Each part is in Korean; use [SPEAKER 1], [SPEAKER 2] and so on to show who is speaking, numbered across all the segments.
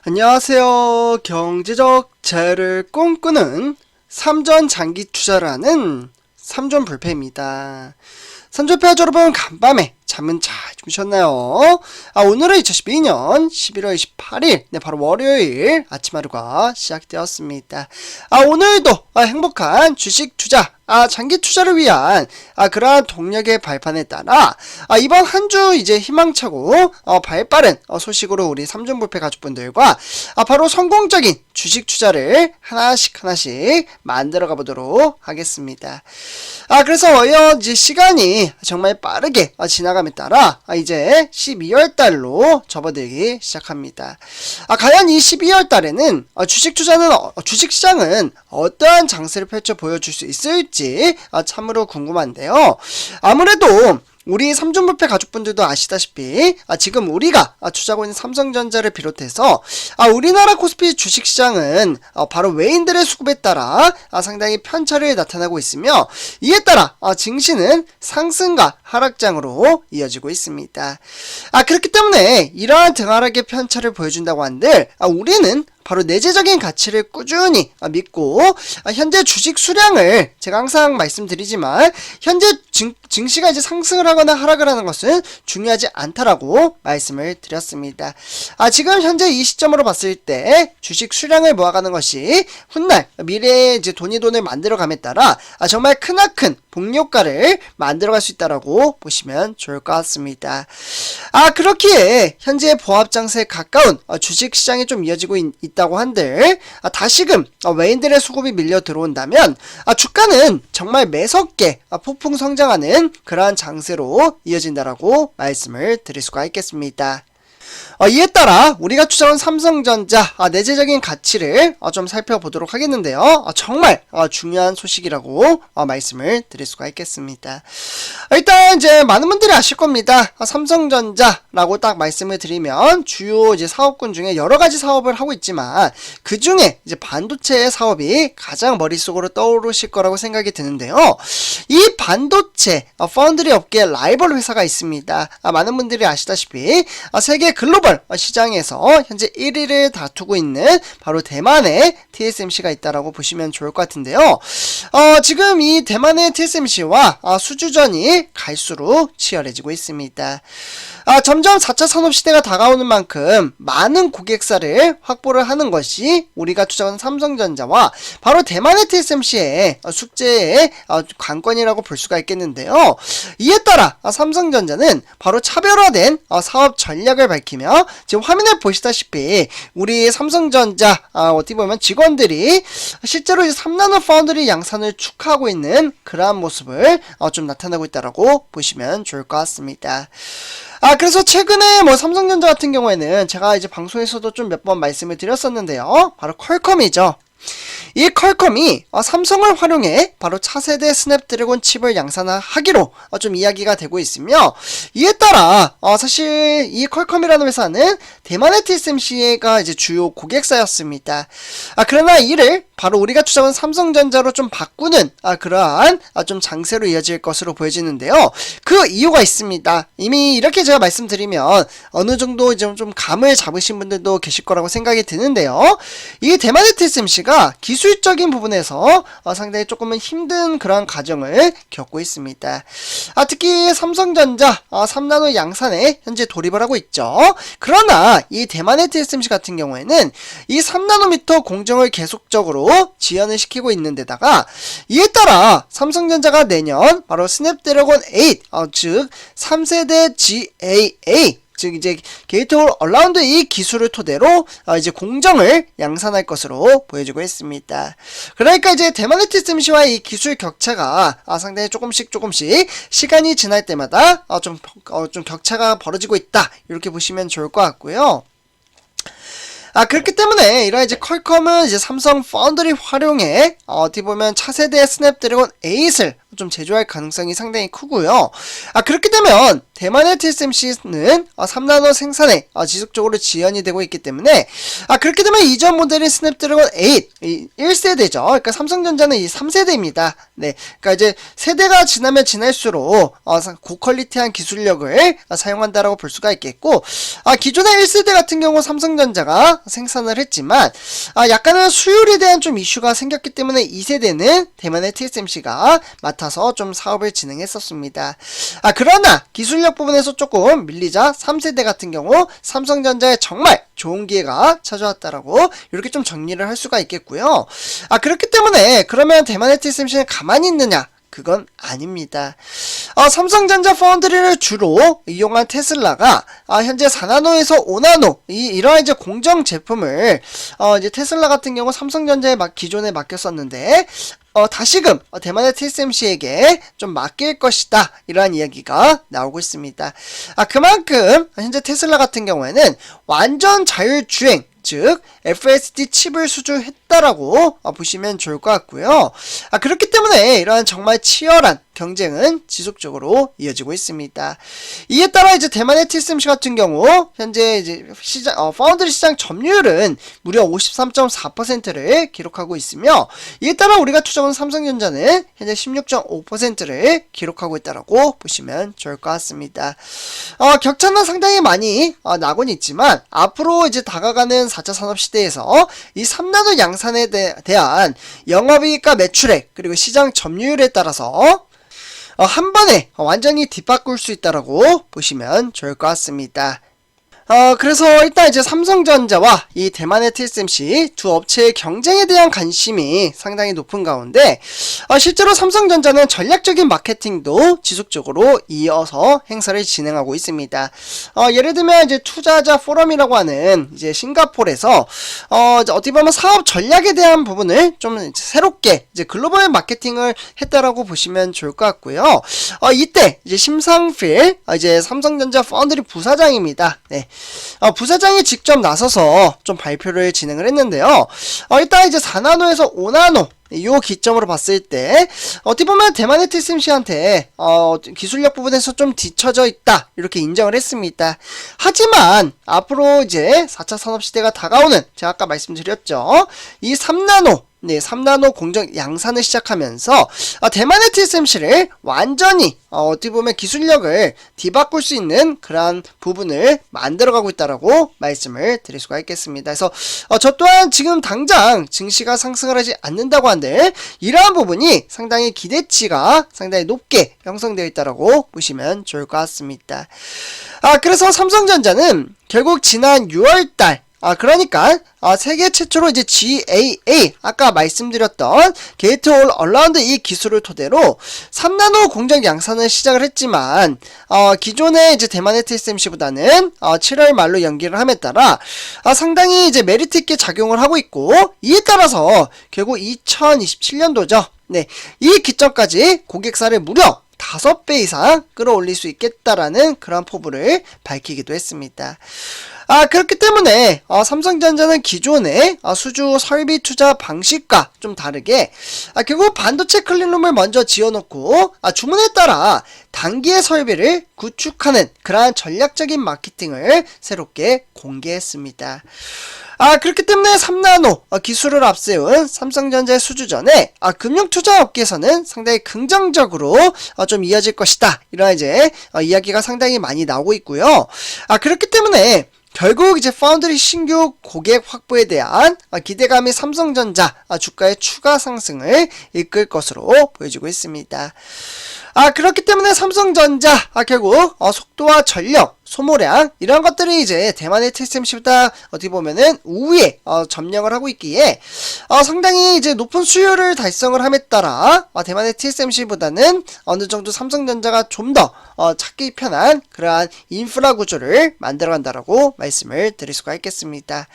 [SPEAKER 1] 안녕하세요. 경제적 자유를 꿈꾸는 삼전 장기 투자를 하는 삼전불패입니다. 삼전불패 여러분, 간밤에 잠은 잘 주무셨나요? 오늘은 2012년 11월 28일, 바로 월요일 아침 하루가 시작되었습니다. 오늘도 행복한 주식 투자, 장기 투자를 위한 그러한 동력의 발판에 따라 이번 한 주 이제 희망차고 발빠른 소식으로 우리 삼전불패 가족분들과 바로 성공적인 주식 투자를 하나씩 만들어 가보도록 하겠습니다. 그래서 이제 시간이 정말 빠르게 지나감에 따라 이제 12월 달로 접어들기 시작합니다. 과연 이 12월 달에는 주식시장은 어떠한 장세를 펼쳐 보여줄 수 있을지 참으로 궁금한데요. 아무래도 우리 삼전불패 가족분들도 아시다시피 지금 우리가 투자하고 있는 삼성전자를 비롯해서 우리나라 코스피 주식시장은 바로 외인들의 수급에 따라 상당히 편차를 나타나고 있으며, 이에 따라 증시는 상승과 하락장으로 이어지고 있습니다. 그렇기 때문에 이러한 등하락의 편차를 보여준다고 한들 우리는 바로 내재적인 가치를 꾸준히 믿고 현재 주식 수량을 제가 항상 말씀드리지만 현재 증시가 이제 상승을 하거나 하락을 하는 것은 중요하지 않다라고 말씀을 드렸습니다. 지금 현재 이 시점으로 봤을 때 주식 수량을 모아가는 것이 훗날 미래에 이제 돈을 만들어감에 따라 정말 크나큰 복리효과를 만들어갈 수 있다라고 보시면 좋을 것 같습니다. 그렇기에 현재 보합장세에 가까운 주식시장이 좀 이어지고 있다고 한들 다시금 외인들의 수급이 밀려 들어온다면 주가는 정말 매섭게 폭풍 성장하는 그러한 장세로 이어진다라고 말씀을 드릴 수가 있겠습니다. 이에 따라 우리가 투자한 삼성전자 내재적인 가치를 좀 살펴보도록 하겠는데요. 정말 중요한 소식이라고 말씀을 드릴 수가 있겠습니다. 일단 이제 많은 분들이 아실 겁니다. 삼성전자라고 딱 말씀을 드리면 주요 이제 사업군 중에 여러 가지 사업을 하고 있지만 그 중에 이제 반도체 사업이 가장 머릿속으로 떠오르실 거라고 생각이 드는데요. 이 반도체 파운드리 업계 라이벌 회사가 있습니다. 많은 분들이 아시다시피 세계 글로벌 시장에서 현재 1위를 다투고 있는 바로 대만의 TSMC가 있다라고 보시면 좋을 것 같은데요. 지금 이 대만의 TSMC와 수주전이 갈수록 치열해지고 있습니다. 점점 4차 산업시대가 다가오는 만큼 많은 고객사를 확보를 하는 것이 우리가 투자하는 삼성전자와 바로 대만의 TSMC의 숙제의 관건이라고 볼 수가 있겠는데요. 이에 따라 삼성전자는 바로 차별화된 사업 전략을 밝히며 지금 화면에 보시다시피 우리 삼성전자 어떻게 보면 직원들이 실제로 이제 3나노 파운드리 양산을 축하하고 있는 그러한 모습을 좀 나타나고 있다라고 보시면 좋을 것 같습니다. 그래서 최근에 삼성전자 같은 경우에는 제가 이제 방송에서도 좀 몇 번 말씀을 드렸었는데요. 바로 퀄컴이죠. 이 퀄컴이 삼성을 활용해 바로 차세대 스냅드래곤 칩을 양산하기로 좀 이야기가 되고 있으며, 이에 따라 사실 이 퀄컴이라는 회사는 대만의 TSMC가 이제 주요 고객사였습니다. 그러나 이를 바로 우리가 투자한 삼성전자로 좀 바꾸는 그러한 좀 장세로 이어질 것으로 보여지는데요. 그 이유가 있습니다. 이미 이렇게 제가 말씀드리면 어느 정도 이제 좀 감을 잡으신 분들도 계실 거라고 생각이 드는데요. 이 대만의 TSMC가 기술적인 부분에서 상당히 조금은 힘든 그런 과정을 겪고 있습니다. 특히 삼성전자 3나노 양산에 현재 돌입을 하고 있죠. 그러나 이 대만의 TSMC 같은 경우에는 이 3나노미터 공정을 계속적으로 지연을 시키고 있는 데다가 이에 따라 삼성전자가 내년 바로 스냅드래곤 8 즉 3세대 GAA 즉 이제 게이트 올 어라운드 이 기술을 토대로 이제 공정을 양산할 것으로 보여지고 있습니다. 그러니까 이제 대만의 TSMC와 이 기술 격차가 상당히 조금씩 시간이 지날 때마다 좀 격차가 벌어지고 있다, 이렇게 보시면 좋을 것 같고요. 그렇기 때문에 이런 이제 퀄컴은 이제 삼성 파운드리 활용해 어떻게 보면 차세대 스냅드래곤 8을 좀 제조할 가능성이 상당히 크고요. 그렇게 되면 대만의 TSMC는 3나노 생산에 지속적으로 지연이 되고 있기 때문에 그렇게 되면 이전 모델인 스냅드래곤 8 1세대죠. 그러니까 삼성전자는 이 3세대입니다. 네, 그러니까 이제 세대가 지나면 지날수록 고퀄리티한 기술력을 사용한다라고 볼 수가 있겠고, 기존의 1세대 같은 경우 삼성전자가 생산을 했지만 약간은 수율에 대한 좀 이슈가 생겼기 때문에 2세대는 대만의 TSMC가 맡아서 좀 사업을 진행했었습니다. 그러나 기술력 부분에서 조금 밀리자 3세대 같은 경우 삼성전자에 정말 좋은 기회가 찾아왔다라고 이렇게 좀 정리를 할 수가 있겠고요. 그렇기 때문에 그러면 대만의 TSMC는 가만히 있느냐? 그건 아닙니다. 삼성전자 파운드리를 주로 이용한 테슬라가 현재 4나노에서 5나노 이러한 이제 공정 제품을 이제 테슬라 같은 경우 삼성전자에 기존에 맡겼었는데 다시금 대만의 TSMC에게 좀 맡길 것이다, 이러한 이야기가 나오고 있습니다. 그만큼 현재 테슬라 같은 경우에는 완전 자율주행, 즉 FSD 칩을 수주했다라고 보시면 좋을 것 같고요. 그렇기 때문에 이러한 정말 치열한 경쟁은 지속적으로 이어지고 있습니다. 이에 따라 이제 대만의 TSMC 같은 경우 현재 이제 파운드리 시장 점유율은 무려 53.4%를 기록하고 있으며, 이에 따라 우리가 투자한 삼성전자는 현재 16.5%를 기록하고 있다라고 보시면 좋을 것 같습니다. 격차는 상당히 많이 나곤 있지만 앞으로 이제 다가가는 4차 산업 시대에서 이 3나노 양산에 대한 영업이익과 매출액 그리고 시장 점유율에 따라서 한 번에 완전히 뒤바꿀 수 있다라고 보시면 좋을 것 같습니다. 그래서 일단 이제 삼성전자와 이 대만의 TSMC 두 업체의 경쟁에 대한 관심이 상당히 높은 가운데 실제로 삼성전자는 전략적인 마케팅도 지속적으로 이어서 행사를 진행하고 있습니다. 예를 들면 이제 투자자 포럼이라고 하는 이제 싱가포르에서 어떻게 보면 사업 전략에 대한 부분을 좀 새롭게 이제 글로벌 마케팅을 했다라고 보시면 좋을 것 같고요. 이때 이제 심상필 이제 삼성전자 파운드리 부사장입니다. 네. 부사장이 직접 나서서 좀 발표를 진행을 했는데요. 일단 이제 4나노에서 5나노 요 기점으로 봤을 때 어떻게 보면 대만의 TSMC한테 기술력 부분에서 좀 뒤처져 있다, 이렇게 인정을 했습니다. 하지만 앞으로 이제 4차 산업시대가 다가오는, 제가 아까 말씀드렸죠, 이 3나노 3나노 공정 양산을 시작하면서 대만의 TSMC를 완전히 어떻게 보면 기술력을 뒤바꿀 수 있는 그러한 부분을 만들어가고 있다라고 말씀을 드릴 수가 있겠습니다. 그래서 저 또한 지금 당장 증시가 상승을 하지 않는다고 한들 이러한 부분이 상당히 기대치가 상당히 높게 형성되어 있다라고 보시면 좋을 것 같습니다. 그래서 삼성전자는 결국 지난 6월달 그러니까 세계 최초로 이제 GAA, 아까 말씀드렸던 게이트 올 얼라운드 이 기술을 토대로 3나노 공정 양산을 시작을 했지만 기존의 이제 대만의 TSMC보다는 7월 말로 연기를 함에 따라 상당히 이제 메리트 있게 작용을 하고 있고, 이에 따라서 결국 2027년도죠. 네, 이 기점까지 고객사를 무려 5배 이상 끌어올릴 수 있겠다라는 그런 포부를 밝히기도 했습니다. 그렇기 때문에 삼성전자는 기존의 수주 설비 투자 방식과 좀 다르게 결국 반도체 클린룸을 먼저 지어놓고 주문에 따라 단기의 설비를 구축하는 그러한 전략적인 마케팅을 새롭게 공개했습니다. 그렇기 때문에 3나노 기술을 앞세운 삼성전자의 수주전에 금융투자업계에서는 상당히 긍정적으로 좀 이어질 것이다, 이런 이제 이야기가 상당히 많이 나오고 있고요. 그렇기 때문에 결국 이제 파운드리 신규 고객 확보에 대한 기대감이 삼성전자 주가의 추가 상승을 이끌 것으로 보여지고 있습니다. 그렇기 때문에 삼성전자 결국 속도와 전력, 소모량 이런 것들이 이제 대만의 TSMC보다 어떻게 보면은 우위에 점령을 하고 있기에 상당히 이제 높은 수요를 달성을 함에 따라 대만의 TSMC보다는 어느 정도 삼성전자가 좀 더 찾기 편한 그러한 인프라 구조를 만들어간다라고 말씀을 드릴 수가 있겠습니다.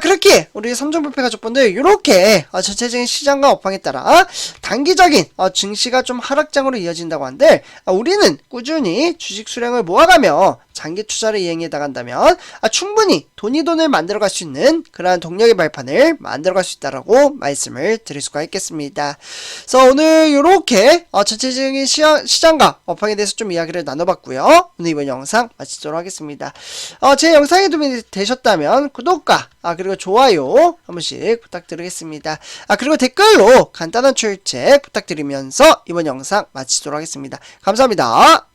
[SPEAKER 1] 그렇게 우리 삼성불패 가족분들 이렇게 전체적인 시장과 업황에 따라 단기적인 증시가 좀 하락장으로 이어진다고 한들 우리는 꾸준히 주식 수량 수량을 모아가며 장기 투자를 이행해 나간다면 충분히 돈을 만들어갈 수 있는 그러한 동력의 발판을 만들어갈 수 있다라고 말씀을 드릴 수가 있겠습니다. 그래서 오늘 이렇게 전체적인 시장과 업황에 대해서 좀 이야기를 나눠봤고요. 오늘 이번 영상 마치도록 하겠습니다. 제 영상이 도움이 되셨다면 구독과 그리고 좋아요 한 번씩 부탁드리겠습니다. 그리고 댓글로 간단한 출첵 부탁드리면서 이번 영상 마치도록 하겠습니다. 감사합니다.